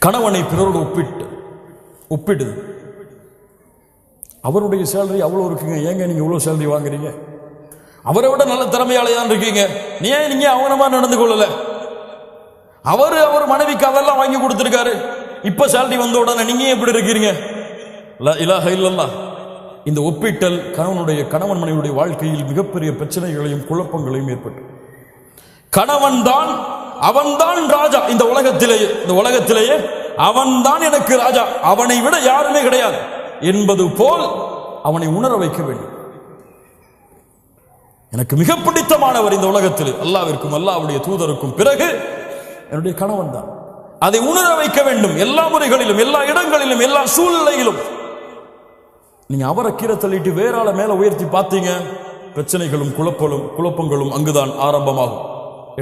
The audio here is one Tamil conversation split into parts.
கணவனை பிறரோடு ஒப்பிடுது. அவருடைய சேலரி அவ்வளோ இருக்குங்க, ஏங்க நீங்க இவ்வளோ சேலரி வாங்குறீங்க? அவரை விட நல்ல திறமையாளையான் இருக்கீங்க, நீங்க அவனமா நடந்து கொள்ளல? அவர் மனைவிக்கு அதெல்லாம் வாங்கி கொடுத்திருக்காரு, இப்ப சேலரி வந்த உடனே நீங்க எப்படி இருக்கிறீங்க? லா இலாஹ இல்லல்லாஹ். இந்த ஒப்பிட்டல் கணவன் மனைவியுடைய வாழ்க்கையில் மிகப்பெரிய பிரச்சனைகளையும் குழப்பங்களையும் ஏற்பட்டு, அவன்தான் ராஜா இந்த உலகத்திலேயே அவன்தான் எனக்கு ராஜா, அவனை விட யாருமே கிடையாது என்பது போல் அவனை உணர வைக்க வேண்டும். எனக்கு மிக பிடித்தமானவர் இந்த உலகத்தில் அல்லாஹ்விற்கும் அல்லாஹ்வுடைய தூதருக்கும் பிறகு என்னுடைய கணவன் தான். அதை உணர வைக்க வேண்டும் எல்லா முறைகளிலும், எல்லா இடங்களிலும், எல்லா சூழ்நிலையிலும். நீங்க அவரை கீரை தள்ளிட்டு வேற ஆளை மேல உயர்த்தி பார்த்தீங்க, பிரச்சனைகளும் குழப்பங்களும் அங்குதான் ஆரம்பமாகும்.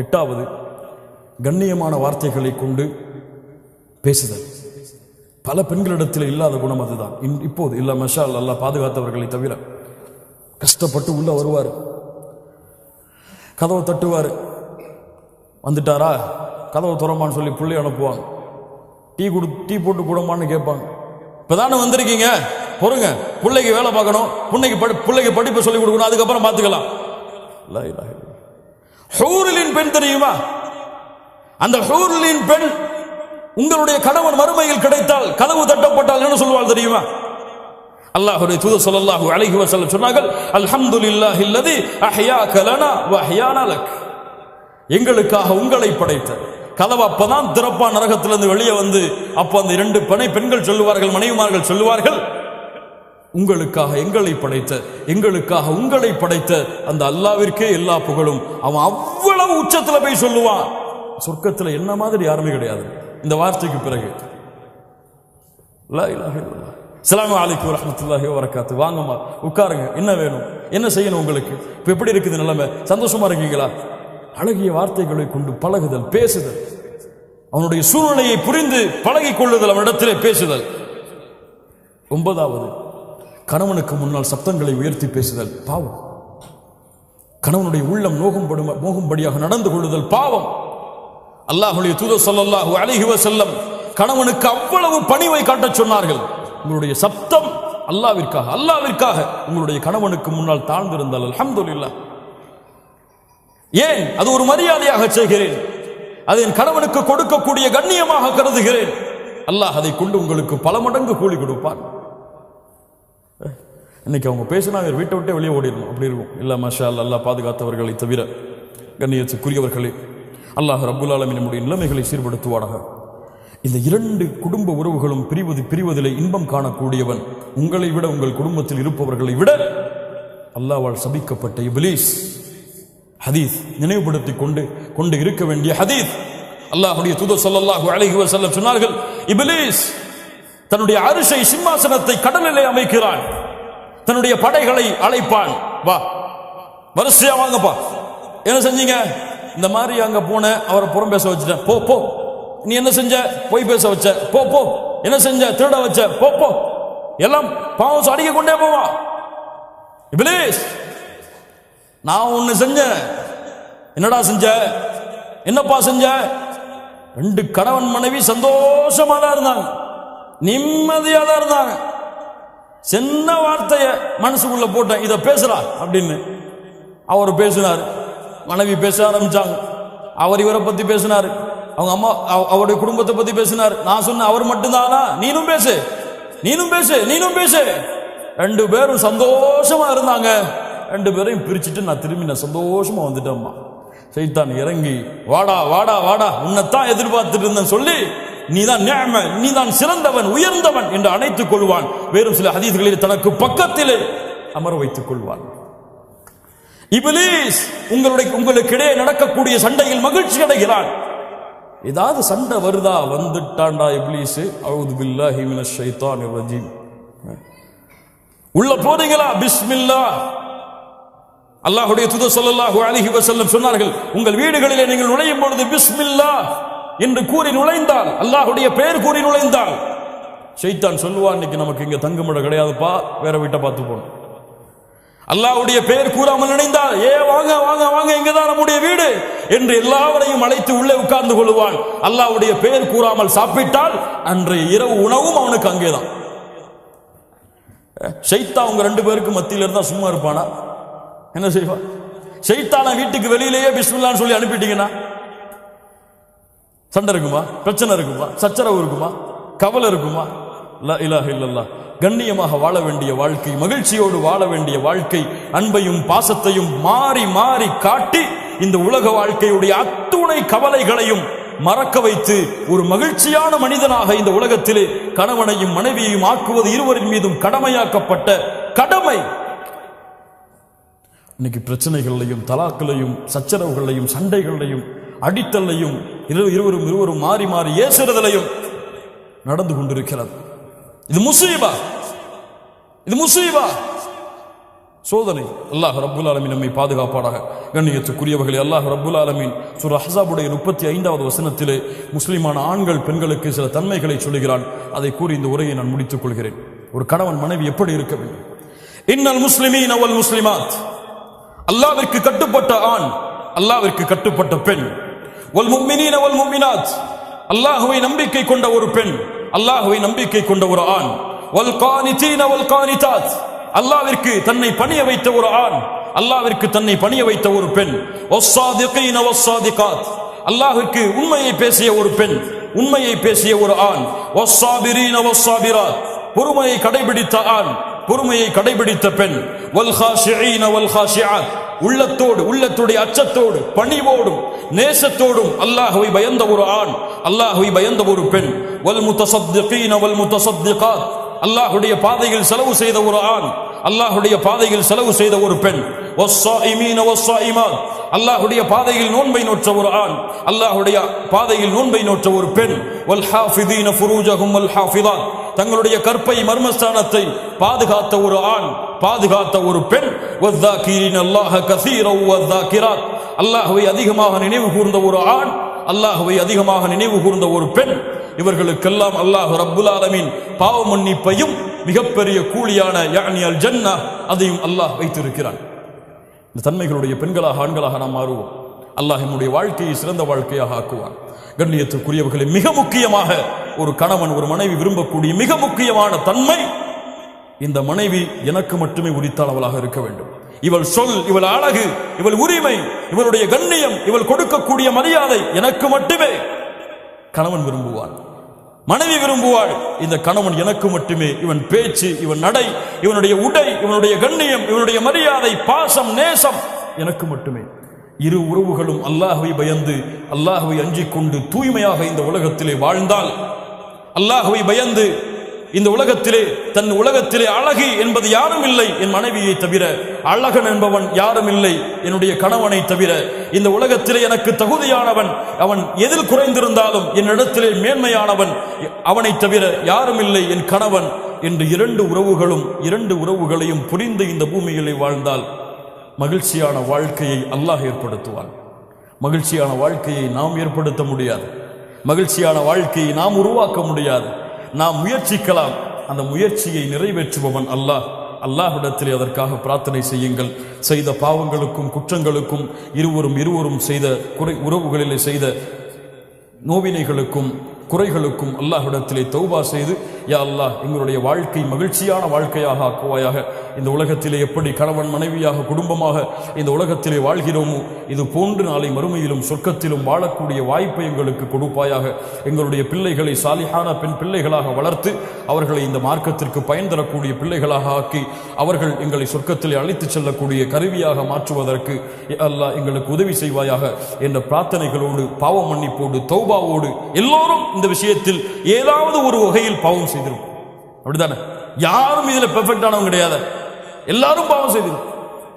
8வது, கண்ணியமான வார்த்தைகளை கொண்டு பேசுதல். பல பெண்களிடத்தில் இல்லாத குணம் அதுதான். இப்போது இல்ல, மஷா அல்லாஹ் பாதுகாத்தவர்களை தவிர. கஷ்டப்பட்டு உள்ள வருவார், கதவை தட்டுவார், வந்துட்டாரா கதவை துறமான்னு சொல்லி பிள்ளை அனுப்புவாங்க. டீ போட்டு கூடமான்னு கேட்பாங்க. இப்பதானே வந்திருக்கீங்க, பொறுங்க, பிள்ளைக்கு வேலை பார்க்கணும், பிள்ளைக்கு படிப்பை சொல்லிக் கொடுக்கணும், அதுக்கப்புறம் பார்த்துக்கலாம். ஹூரிலின் பெண் தெரியுமா? அந்த ஹூரிலின் பெண் உங்களுடைய கணவன் மறுமையில் கிடைத்தால், கதவு தட்டப்பட்டால் என்ன சொல்வாள் தெரியுமா? அல்லாஹ்வுடைய தூதர் ஸல்லல்லாஹு அலைஹி வஸல்லம் சொன்னார்கள், அல்ஹம்துலில்லாஹில்லதி அஹ்யாக லனா வ அஹ்யானா லக். எங்களுக்காக உங்களை படைத்த. கதவு அப்பதான் திறப்பா நரகத்திலிருந்து வெளியே வந்து, அப்ப அந்த 2 பெண்கள் சொல்லுவார்கள், மனைவிமார்கள் சொல்லுவார்கள், உங்களுக்காக எங்களை படைத்த, எங்களுக்காக உங்களை படைத்த அந்த அல்லாஹ்விற்கே எல்லா புகழும். அவன் அவ்வளவு உச்சத்துல போய் சொல்லுவான். சொர்க்கத்துல என்ன மாதிரி யாருமே கிடையாது இந்த வார்த்தைக்கு பிறகு. லா இலாஹ இல்லல்லாஹ். அஸ்ஸலாமு அலைக்கும் வரஹ்மத்துல்லாஹி வபரகாத்துஹு. வாங்கம்மா, உட்காருங்க, என்ன வேணும், என்ன செய்யணும் உங்களுக்கு, இப்ப எப்படி இருக்குது நிலைமை, சந்தோஷமா இருக்கீங்களா? அழகிய வார்த்தைகளை கொண்டு பழகுதல், பேசுதல், அவனுடைய சூழ்நிலையை புரிந்து பழகிக் கொள்ளுதல், அவனிடத்திலே பேசுதல். 9வது, கணவனுக்கு முன்னால் சப்தங்களை உயர்த்தி பேசுதல் பாவம். கணவனுடைய உள்ளம் நோகும்படியாக நடந்து கொள்ளுதல் பாவம். அல்லாஹ்வுடைய தூதர் ஸல்லல்லாஹு அலைஹி வஸல்லம் கணவனுக்கு அவ்வளவு பணிவை காட்டச் சொன்னார்கள். உங்களுடைய சப்தம் அல்லாஹ்விற்காக உங்களுடைய கணவனுக்கு முன்னால் தாழ்ந்திருந்தால் அல்ஹம்துலில்லாஹ். ஏன்? அது ஒரு மரியாதையாக செய்கிறேன், அதை என் கணவனுக்கு கொடுக்கக்கூடிய கண்ணியமாக கருதுகிறேன். அல்லாஹ் அதை கொண்டு உங்களுக்கு பல மடங்கு கூலி கொடுப்பான். இன்னைக்கு அவங்க பேசினா வீட்டை விட்டே வெளியே ஓடிடணும், அப்படி இருக்கும். இல்ல மாஷா அல்லாஹ் பாதுகாத்தவர்களை தவிர கண்ணியத்துக்குரியவர்களே, அல்லாஹ் ரப்புல் ஆலமீன் நம்முடைய நிலைமைகளை சீர்படுத்துவானாக. இந்த 2 குடும்ப உறவுகளும் பிரிவதிலே இன்பம் காணக்கூடியவன் உங்களை விட, உங்கள் குடும்பத்தில் இருப்பவர்களை விட அல்லாஹ்வால் சபிக்கப்பட்ட இப்லீஸ். ஹதீஸ் நினைவுபடுத்திக் கொண்டு இருக்க வேண்டிய ஹதீஸ். அல்லாஹ்வுடைய தூதர் ஸல்லல்லாஹு அலைஹி வஸல்லம் சொன்னார்கள், இப்லீஸ் தன்னுடைய அரிசை சிம்மாசனத்தை கடலிலே அமைக்கிறான், தன்னுடைய படைகளை அழைப்பான், வா வரிசையா வாங்கப்பா. என்ன செஞ்சீங்க? இந்த மாதிரி அங்க போன, அவரை புறம் பேச வச்சுட்டேன், போ. நீ என்ன செஞ்ச? போய் பேச வச்ச, போ. என்ன செஞ்ச? திருட வச்ச, போ. எல்லாம் பாவம் அடிக்க கொண்டே போவா. இப்லீஸ், நான் ஒன்னு செஞ்சேன். என்னடா செஞ்ச? என்னப்பா செஞ்ச? 2 கணவன் மனைவி சந்தோஷமா தான் இருந்தாங்க, நிம்மதியா தான் இருந்தாங்க. சின்ன வார்த்தைய மனசுக்குள்ள போட்டேன், இத பேசுறா அப்படின்னு. அவர் பேசினார், மனைவி பேச ஆரம்பிச்சாங்க. அவர் இவரை பத்தி பேசினார், அவங்க அம்மா அவருடைய குடும்பத்தை பத்தி பேசினார். நான் சொன்ன அவர் மட்டும்தானா? நீனும் பேசு. 2 பேரும் சந்தோஷமா இருந்தாங்க. 2 பேரையும் பிரிச்சுட்டு நான் திரும்பி சந்தோஷமா வந்துட்டேம்மா. சைத்தான் இறங்கி, வாடா உன்னைத்தான் எதிர்பார்த்துட்டு இருந்தேன் சொல்லி, நீதான் சிறந்தவன், உயர்ந்தவன் என்று அணைத்துக் கொள்வான். வேறும் சில ஹதீஸ்களில் தனக்கு பக்கத்திலே அமர வைத்துக் கொள்வான். இப்லீஸ் உங்களுக்கிடையே நடக்கக்கூடிய சண்டையில் மகிழ்ச்சி அடைகிறான். ஏதாவது சண்டை வருதா, வந்துட்டான்டா இப்லீஸ், அஊது பில்லாஹி மினஷ் ஷைத்தானிர் ரஜீம். உள்ள போறீங்களா, பிஸ்மில்லாஹ். அல்லாஹ்வுடைய தூதர் ஸல்லல்லாஹு அலைஹி வஸல்லம் சொன்னார்கள், உங்கள் வீடுகளிலே நீங்கள் நுழையும் பொழுது பிஸ்மில்லாஹ் என்று கூறி நுழைந்தால், அல்லாஹ்வுடைய பெயர் கூறி நுழைந்தால், ஷைத்தான் சொல்லுவான், இன்னைக்கு நமக்கு இங்க தங்குமிடம் கிடையாதுப்பா, வேற வீட்டை பார்த்து போகணும். அல்லாஹ்வுடைய பெயர் கூறாமல் நினைந்தால் வாங்க வாங்க வாங்க, இங்கதான் நம்முடைய வீடு என்று எல்லாவரையும் அழைத்து உள்ளே உட்கார்ந்து கொள்வான். அல்லாஹ்வுடைய பெயர் கூறாமல் சாப்பிட்டால் அன்றைய இரவு உணவும் அவனுக்கு அங்கேதான். ஷைத்தான் உங்க 2 பேருக்கு மத்தியில இருந்தா சும்மா இருப்பானா? என்ன செய்வான்? ஷைத்தான வீட்டுக்கு வெளியிலேயே பிஸ்மில்லான்னு சொல்லி அனுப்பிட்டீங்கன்னா சண்டை இருக்குமா? பிரச்சனை இருக்குமா? சச்சரவு இருக்குமா? கவலை இருக்குமா? லா இலாஹ இல்லல்லாஹ். கண்ணியமாக வாழ வேண்டிய வாழ்க்கை, மகிழ்ச்சியோடு வாழ வேண்டிய வாழ்க்கை, அன்பையும் பாசத்தையும் மாறி மாறி காட்டி இந்த உலக வாழ்க்கையுடைய அத்துணை கவலைகளையும் மறக்க வைத்து ஒரு மகிழ்ச்சியான மனிதனாக இந்த உலகத்திலே கணவனையும் மனைவியையும் ஆக்குவது இருவரின் மீதும் கடமையாக்கப்பட்ட கடமை. இன்னைக்கு பிரச்சனைகளையும் தலாக்களையும் சச்சரவுகளையும் சண்டைகளையும் அடித்தலையும் இருவரும் மாறி மாறி ஏசுறதிலையும் நடந்து கொண்டிருக்கிறது. இது முசீபா, இது முசீபா, சோதனை. அல்லாஹ் ரப்புல் ஆலமீன் நம்மை பாதுகாப்பானாக. கண்ணியத்துக்குரியவர்களே, அல்லாஹ் ரப்புல் ஆலமீன் சூரா அஹ்ஸாபுடைய 35வது வசனத்திலே முஸ்லிமான ஆண்கள் பெண்களுக்கு சில தன்மைகளை சொல்லுகிறான். அதை கூறி இந்த உரையை நான் முடித்துக் கொள்கிறேன். ஒரு கணவன் மனைவி எப்படி இருக்க வேண்டும்? இன்னல் முஸ்லிமீன வல் முஸ்லிமாத், அல்லாஹ்விற்கு கட்டுப்பட்ட ஆண், அல்லாஹ்விற்கு கட்டுப்பட்ட பெண், வல் முஃமினீன வல் முஃமினாத், அல்லாஹ்வை நம்பிக்கை கொண்ட ஒரு பெண், அல்லாஹ்வை நம்பிக்கை கொண்ட ஒரு ஆண், வல் கானிதீன வல் கானிதாத், அல்லாஹ்விற்கு தன்னை பணிய வைத்த ஒரு ஆண், அல்லாஹ்விற்கு தன்னை பணிய வைத்த ஒரு பெண், வஸ்ஸாதிகீன வஸ்ஸாதிகாத், அல்லாஹ்விற்கு உண்மையை பேசிய ஒரு பெண், உண்மையை பேசிய ஒரு ஆண், வஸ்ஸாபிரீன வஸ்ஸாபிராத், பொறுமையை கடைபிடித்த ஆண், பொறுமையை கடைபிடித்த பெண், வல் காஷிஈன வல் காஷிஆத், உள்ளத்தோடு உள்ளத்துடைய அச்சத்தோடு பணிவோடும் நேசத்தோடும் அல்லாஹ்வை பயந்த ஒரு ஆண், அல்லாஹ்வை பயந்த ஒரு பெண், வல் முத்தஸத்திகீன வல் முத்தஸத்திகாத், அல்லாஹ்வுடைய பாதையில் செலவு செய்த ஒரு ஆண், அல்லாஹ்வுடைய பாதையில் செலவு செய்த ஒரு பெண், வஸ்ஸாயிமீன வஸ்ஸாயிமாத், அல்லாஹ்வுடைய பாதையில் நோன்பை நோற்ற ஒரு ஆண், அல்லாஹ்வுடைய பாதையில் நோன்பை நோற்ற ஒரு பெண், வல் ஹாஃபிதீன ஃபுரூஜஹும் வல் ஹாஃபிதாத், தங்களுடைய கற்பை மர்மஸ்தானத்தை பாதுகாத்த ஒரு ஆண், பாதுகாத்த ஒரு பெண், வஸ்ஸாகிரீன அல்லாஹ கஸீரன் வஸ்ஸாகிராத், அல்லாஹ்வை அதிகமாக நினைவு கூர்ந்த ஒரு ஆண், அல்லாஹ்வை அதிகமாக நினைவு கூர்ந்த ஒரு பெண். இவர்களுக்கெல்லாம் அல்லாஹ் ரப்புல் ஆலமீன் பாவ மன்னிப்பையும் மிகப்பெரிய கூலியான யானி அல் ஜன்னா அதையும் அல்லாஹ் வைத்திருக்கிறான். இந்த தன்மைகளுடைய பெண்களாக ஆண்களாக நாம் மாறுவோம். அல்லாஹ் நம்முடைய வாழ்க்கையை சிறந்த வாழ்க்கையாக ஆக்குவான். கண்ணியத்துக்குரியவர்களை, மிக முக்கியமாக ஒரு கணவன் ஒரு மனைவி விரும்பக்கூடிய மிக முக்கியமான தன்மை, இந்த மனைவி எனக்கு மட்டுமே உரித்தானவளாக இருக்க வேண்டும். இவள் சொல், இவள் அழகு, இவள் உரிமை, இவளுடைய கண்ணியம், இவள் கொடுக்கக்கூடிய மரியாதை எனக்கு மட்டுமே கணவன் விரும்புவான், மனைவி விரும்புவாள். இந்த கணவன் எனக்கு மட்டுமே, இவன் பேச்சு, இவன் நடை, இவனுடைய உடை, இவனுடைய கண்ணியம், இவனுடைய மரியாதை, பாசம், நேசம் எனக்கு மட்டுமே. இரு உறவுகளும் அல்லாஹ்வை பயந்து அல்லாஹ்வை அஞ்சிக் கொண்டு தூய்மையாக இந்த உலகத்திலே வாழ்ந்தால், அல்லாஹ்வை பயந்து இந்த உலகத்திலே தன் உலகத்திலே அழகி என்பது யாரும் இல்லை என் மனைவியை தவிர, அழகன் என்பவன் யாரும் இல்லை என்னுடைய கணவனை தவிர, இந்த உலகத்திலே எனக்கு தகுதியானவன், அவன் எதில் குறைந்திருந்தாலும் என்னிடத்திலே மேன்மையானவன் அவனை தவிர யாரும் இல்லை என் கணவன் என்று இரண்டு உறவுகளையும் புரிந்து இந்த பூமியிலே வாழ்ந்தால் மகிழ்ச்சியான வாழ்க்கையை அல்லாஹ் ஏற்படுத்துவான். மகிழ்ச்சியான வாழ்க்கையை நாம் ஏற்படுத்த முடியாது, மகிழ்ச்சியான வாழ்க்கையை நாம் உருவாக்க முடியாது. நாம் முயற்சிக்கலாம், அந்த முயற்சியை நிறைவேற்றுபவன் அல்லாஹ். அல்லாஹ்விடத்திலே அதற்காக பிரார்த்தனை செய்யுங்கள். செய்த பாவங்களுக்கும் குற்றங்களுக்கும் இருவரும் செய்த உறவுகளிலே செய்த நோவினைகளுக்கும் குறைகளுக்கும் அல்லாஹ்விடத்திலே தௌபா செய்து, யா அல்லாஹ் எங்களுடைய வாழ்க்கை மகிழ்ச்சியான வாழ்க்கையாக ஆக்குவாயாக. இந்த உலகத்திலே எப்படி கணவன் மனைவியாக குடும்பமாக இந்த உலகத்திலே வாழ்கிறோமோ இது போன்று நாளை மறுமையிலும் சொர்க்கத்திலும் வாழக்கூடிய வாய்ப்பை எங்களுக்கு கொடுப்பாயாக. எங்களுடைய பிள்ளைகளை சாலிஹான பெண் பிள்ளைகளாக வளர்த்து அவர்களை இந்த மார்க்கத்திற்கு பயன் தரக்கூடிய பிள்ளைகளாக ஆக்கி அவர்கள் எங்களை சொர்க்கத்திலே அழைத்துச் செல்லக்கூடிய கருவியாக மாற்றுவதற்கு அல்லாஹ் எங்களுக்கு உதவி செய்வாயாக என்ற பிரார்த்தனைகளோடு, பாவ மன்னிப்போடு, தௌபாவோடு, எல்லோரும் இந்த விஷயத்தில் ஏதாவது ஒரு வகையில் பாவம் செய்திருக்கும். அப்படித்தானே? யாரும் இதுல பெர்ஃபெக்டானவங்க கிடையாது, எல்லாரும் பாவம் செய்திருக்கும்.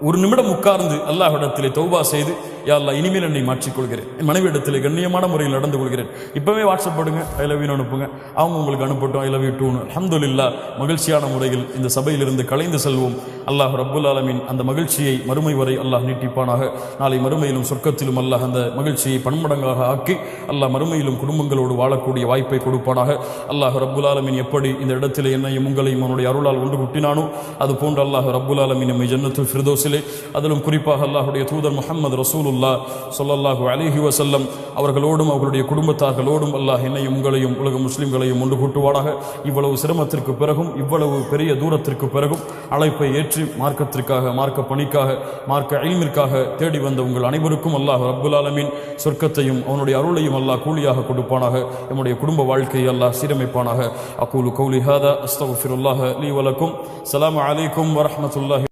ஒரு நிமிடம் உட்கார்ந்து அல்லாஹ்விடத்திலே தௌபா செய்து யா அல்லாஹ் இனிமேல் என்னை மாற்றிக்கொள்கிறேன், என் மனைவியிடத்தில் கண்ணியமான முறையில் நடந்து கொள்கிறேன். இப்போவே வாட்ஸ்அப் போடுங்க, ஐ லவ் யூ அனுப்புங்க, அவங்க உங்களுக்கு அனுப்பட்டும் ஐ லவ் யூ டூன்னு. அல்ஹம்துலில்லாஹ் மகிழ்ச்சியான முறையில் இந்த சபையிலிருந்து கலைந்து செல்வோம். அல்லாஹ் ரப்புல் ஆலமீன் அந்த மகிழ்ச்சியை மறுமை வரை அல்லாஹ் நீட்டிப்பானாக. நாளை மறுமையிலும் சொர்க்கத்திலும் அல்லாஹ் அந்த மகிழ்ச்சியை பன்மடங்காக ஆக்கி அல்லாஹ் மறுமையிலும் குடும்பங்களோடு வாழக்கூடிய வாய்ப்பை கொடுப்பானாக. அல்லாஹ் ரப்புல் ஆலமீன் எப்படி இந்த இடத்திலே என்னையும் உங்களையும் அவனுடைய அருளால் ஒன்று குட்டினானோ அது போன்று அல்லாஹ் ரப்புல் ஆலமீன் நம்மை ஜன்னத்துல் ஃபிர்தௌஸிலே, அதிலும் குறிப்பாக அல்லாஹுடைய தூதர் முஹம்மது ரசூலுல்லாஹ் ஸல்லல்லாஹு அலைஹி வஸல்லம் அவர்களோடும் அவர்களுடைய குடும்பத்தார்களோடும் அல்லாஹ் என்னையும் உங்களையும் உலக முஸ்லிம்களையும் ஒன்று கூட்டுவானாக. இவ்வளவு சிரமத்திற்கு பிறகும் இவ்வளவு பெரிய தூரத்திற்கு பிறகும் அழைப்பை ஏற்று மார்க்கத்திற்காக, மார்க்க பணிக்காக, மார்க்க இல்மிற்காக தேடி வந்த உங்கள் அனைவருக்கும் அல்லாஹ் ரப்புல் ஆலமீன் சொர்க்கத்தையும் அவனுடைய அருளையும் அல்லாஹ் கூலியாக கொடுப்பானாக. நம்முடைய குடும்ப வாழ்க்கையை அல்லாஹ் சீரமைப்பானாக. அகூலு கௌலி ஹாதா அஸ்தக்ஃபிருல்லாஹ லீ வலக்கும். ஸலாமு அலைக்கும் வரஹ்மத்துல்லாஹி